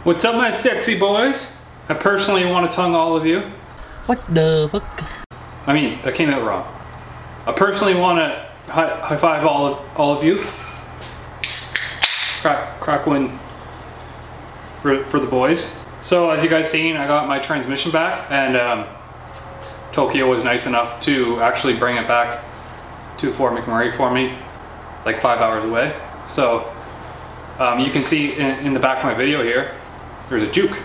What's up, my sexy boys? I personally want to tongue all of you. What the fuck? I mean, that came out wrong. I personally want to high five all of you. Crack one for the boys. So as you guys seen, I got my transmission back, and Tokyo was nice enough to actually bring it back to Fort McMurray for me, like 5 hours away. So you can see in the back of my video here, there's a juke.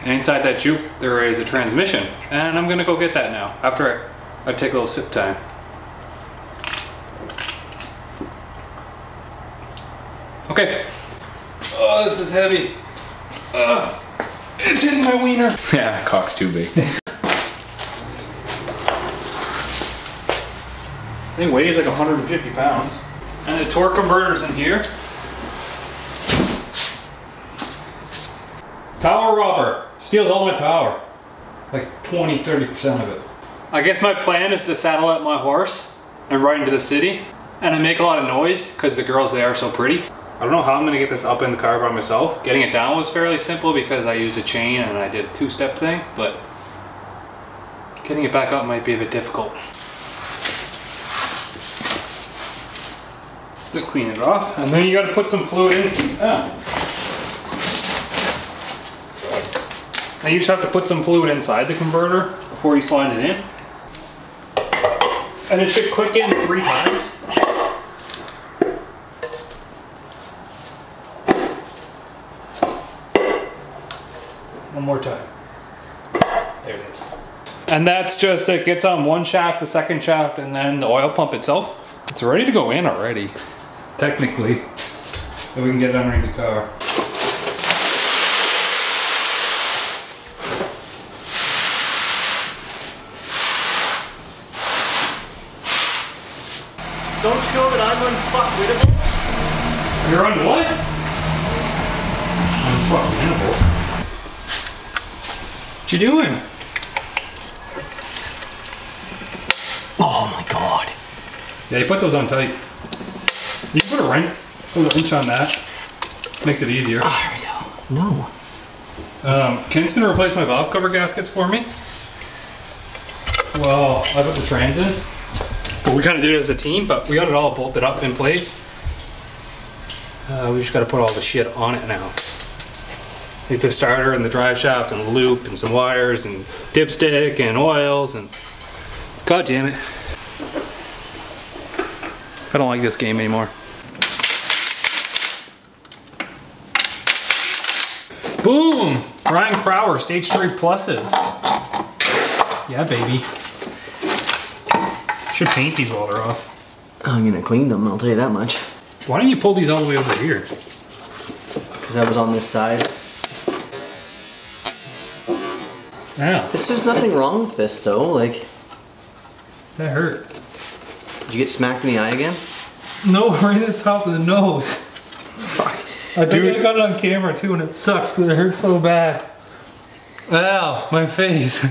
And inside that juke, there is a transmission. And I'm gonna go get that now, after I take a little sip time. Okay. Oh, this is heavy. It's hitting my wiener. Yeah, cock's too big. Thing weighs like 150 pounds. And the torque converter's in here. Power robber. Steals all my power. Like 20-30% of it. I guess my plan is to saddle up my horse and ride into the city. And I make a lot of noise because the girls there are so pretty. I don't know how I'm gonna get this up in the car by myself. Getting it down was fairly simple because I used a chain and I did a two-step thing, but getting it back up might be a bit difficult. Just clean it off, and then you gotta put some fluid in. Now you just have to put some fluid inside the converter before you slide it in. And it should click in 3 times. One more time. There it is. And that's just, it gets on one shaft, the second shaft, and then the oil pump itself. It's ready to go in already. Technically. So we can get it underneath the car. Don't you know that I'm unfuckwittable? You're on what? Unfuckwittable. What you doing? Oh my god. Yeah, you put those on tight. You can put a wrench on that. Makes it easier. Oh, here we go. No. Kent's gonna replace my valve cover gaskets for me. Well, I put the trans in. But we kind of did it as a team, but we got it all bolted up in place. We just got to put all the shit on it now. Like the starter and the drive shaft and the loop and some wires and dipstick and oils and... God damn it. I don't like this game anymore. Boom! Ryan Crowder, stage 3 pluses. Yeah, baby. Should paint these while they're off. I'm gonna clean them, I'll tell you that much. Why don't you pull these all the way over here? Because I was on this side. Ow. There's nothing wrong with this though, like... That hurt. Did you get smacked in the eye again? No, right at the top of the nose. Fuck. I think I got it on camera too, and it sucks because it hurt so bad. Ow, my face.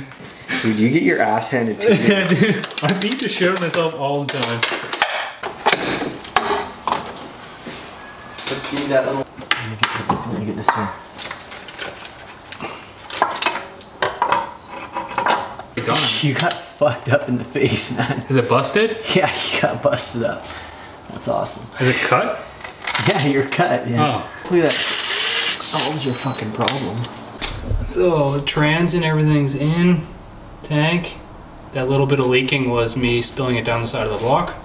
Dude, you get your ass handed to you. Yeah, dude. I beat the shit out of myself all the time. Give me that little... Let me get this one. You got fucked up in the face, man. Is it busted? Yeah, you got busted up. That's awesome. Is it cut? Yeah, you're cut, yeah. Oh. Hopefully that solves your fucking problem. So, the trans and everything's in. Tank. That little bit of leaking was me spilling it down the side of the block.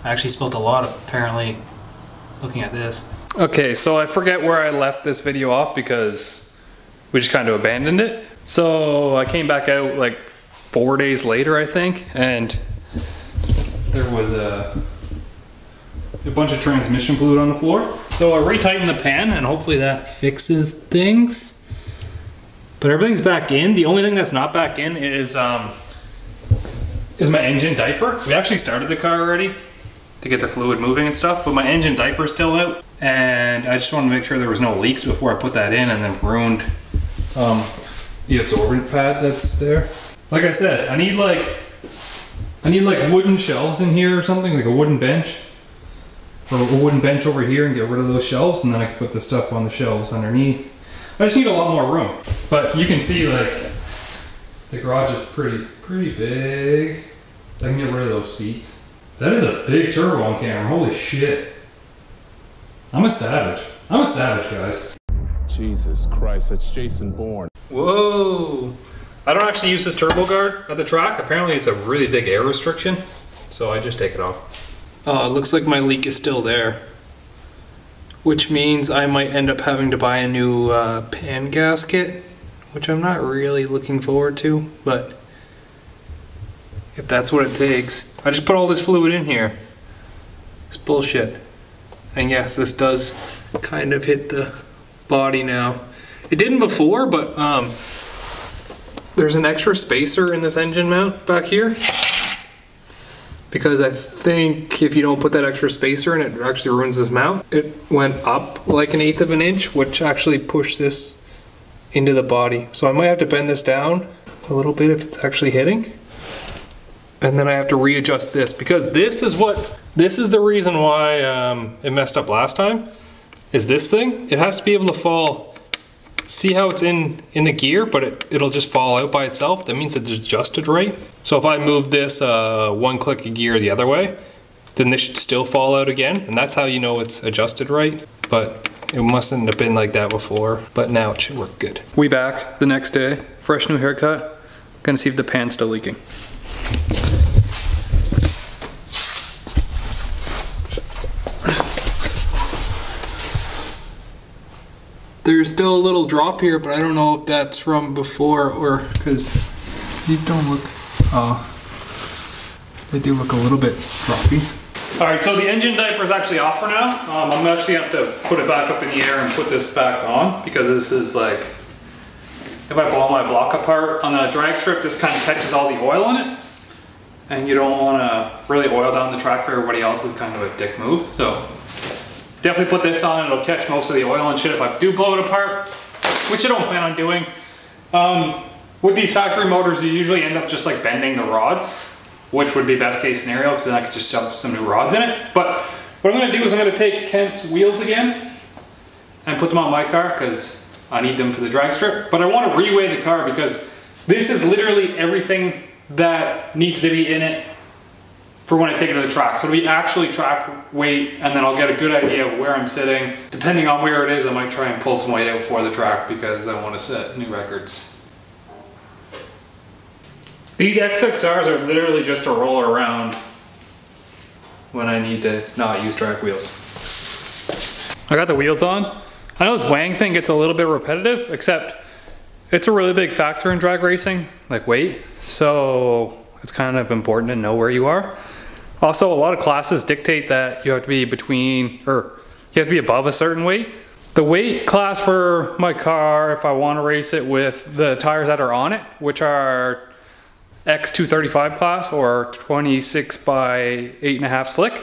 I actually spilled a lot, apparently, looking at this. Okay, so I forget where I left this video off because we just kind of abandoned it. So I came back out like 4 days later, I think, and there was a bunch of transmission fluid on the floor. So I retightened the pan, and hopefully that fixes things. But everything's back in. The only thing that's not back in is my engine diaper. We actually started the car already to get the fluid moving and stuff, but my engine diaper's still out. And I just wanted to make sure there was no leaks before I put that in, and then ruined the absorbent pad that's there. Like I said, I need like wooden shelves in here or something, like a wooden bench. or a wooden bench over here and get rid of those shelves, and then I can put the stuff on the shelves underneath. I just need a lot more room. But you can see like the garage is pretty big. I can get rid of those seats. That is a big turbo on camera, holy shit. I'm a savage. I'm a savage, guys. Jesus Christ, that's Jason Bourne. Whoa. I don't actually use this turbo guard at the track. Apparently it's a really big air restriction, so I just take it off. It looks like my leak is still there, which means I might end up having to buy a new pan gasket, which I'm not really looking forward to, but if that's what it takes. I just put all this fluid in here. It's bullshit. And yes, this does kind of hit the body now. It didn't before, but there's an extra spacer in this engine mount back here, because I think if you don't put that extra spacer in, it actually ruins this mount. It went up like 1/8 of an inch, which actually pushed this into the body. So I might have to bend this down a little bit if it's actually hitting. And then I have to readjust this, because this is the reason why it messed up last time, is this thing. It has to be able to fall. See how it's in the gear, but it'll just fall out by itself. That means it's adjusted right. So if I move this 1 click a gear the other way, then this should still fall out again. And that's how you know it's adjusted right. But it mustn't have been like that before, but now it should work good. We back the next day, fresh new haircut. Gonna see if the pan's still leaking. There's still a little drop here, but I don't know if that's from before or because these don't look, they do look a little bit droppy. All right, so the engine diaper is actually off for now. I'm actually gonna have to put it back up in the air and put this back on, because this is like, if I blow my block apart on the drag strip, this kind of catches all the oil in it. And you don't wanna really oil down the track for everybody else. Is kind of a dick move. So definitely put this on, it'll catch most of the oil and shit if I do blow it apart, which I don't plan on doing. With these factory motors, you usually end up just like bending the rods, which would be best case scenario, because then I could just shove some new rods in it. But what I'm gonna do is I'm gonna take Kent's wheels again and put them on my car, because I need them for the drag strip. But I wanna reweigh the car, because this is literally everything that needs to be in it for when I take it to the track. So it'll be actually track weight, and then I'll get a good idea of where I'm sitting. Depending on where it is, I might try and pull some weight out for the track, because I want to set new records. These XXRs are literally just to roll around when I need to not use track wheels. I got the wheels on. I know this Wang thing gets a little bit repetitive, except it's a really big factor in drag racing, like weight. So it's kind of important to know where you are. Also, a lot of classes dictate that you have to be between, or you have to be above a certain weight. The weight class for my car, if I want to race it with the tires that are on it, which are X235 class or 26 by 8.5 slick,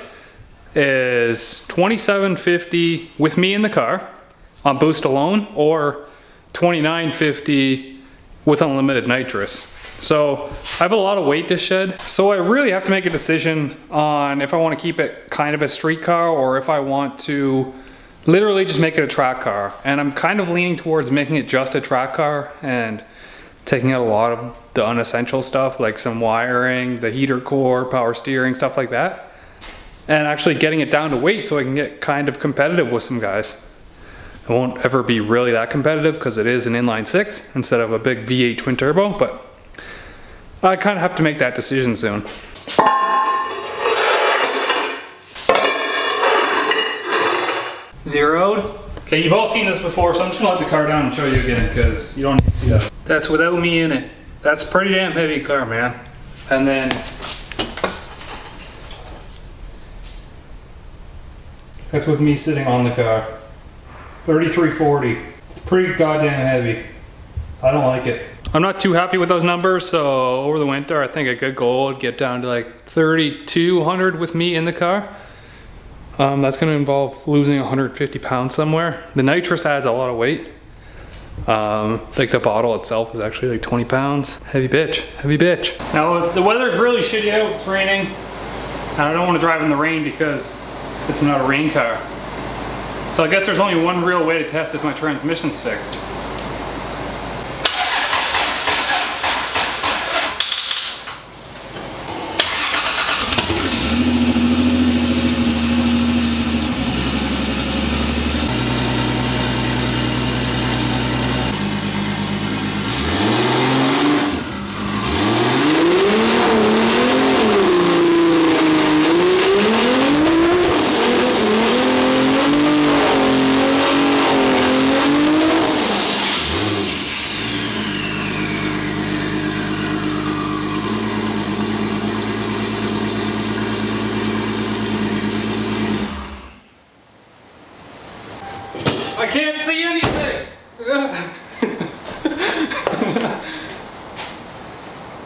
is 2750 with me in the car on boost alone, or 2950 with unlimited nitrous. So I have a lot of weight to shed. So I really have to make a decision on if I want to keep it kind of a street car, or if I want to literally just make it a track car. And I'm kind of leaning towards making it just a track car and taking out a lot of the unessential stuff, like some wiring, the heater core, power steering, stuff like that. And actually getting it down to weight so I can get kind of competitive with some guys. It won't ever be really that competitive, because it is an inline 6 instead of a big V8 twin turbo, but I kind of have to make that decision soon. Zeroed. Okay, you've all seen this before, so I'm just gonna let the car down and show you again, because you don't need to see that. That's without me in it. That's a pretty damn heavy car, man. And then that's with me sitting on the car. 3340. It's pretty goddamn heavy. I don't like it. I'm not too happy with those numbers, so over the winter I think a good goal would get down to like 3,200 with me in the car. That's going to involve losing 150 pounds somewhere. The nitrous adds a lot of weight. Like the bottle itself is actually like 20 pounds. Heavy bitch, heavy bitch. Now the weather's really shitty out, it's raining. And I don't want to drive in the rain, because it's not a rain car. So I guess there's only one real way to test if my transmission's fixed. I can't see anything!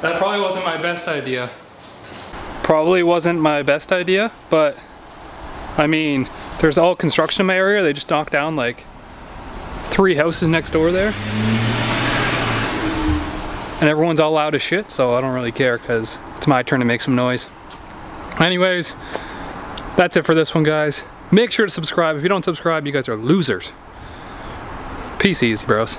That probably wasn't my best idea. Probably wasn't my best idea, but I mean, there's all construction in my area. They just knocked down like 3 houses next door there. And everyone's all loud as shit, so I don't really care because it's my turn to make some noise. Anyways, that's it for this one, guys. Make sure to subscribe. If you don't subscribe, you guys are losers. Peace easy, bros.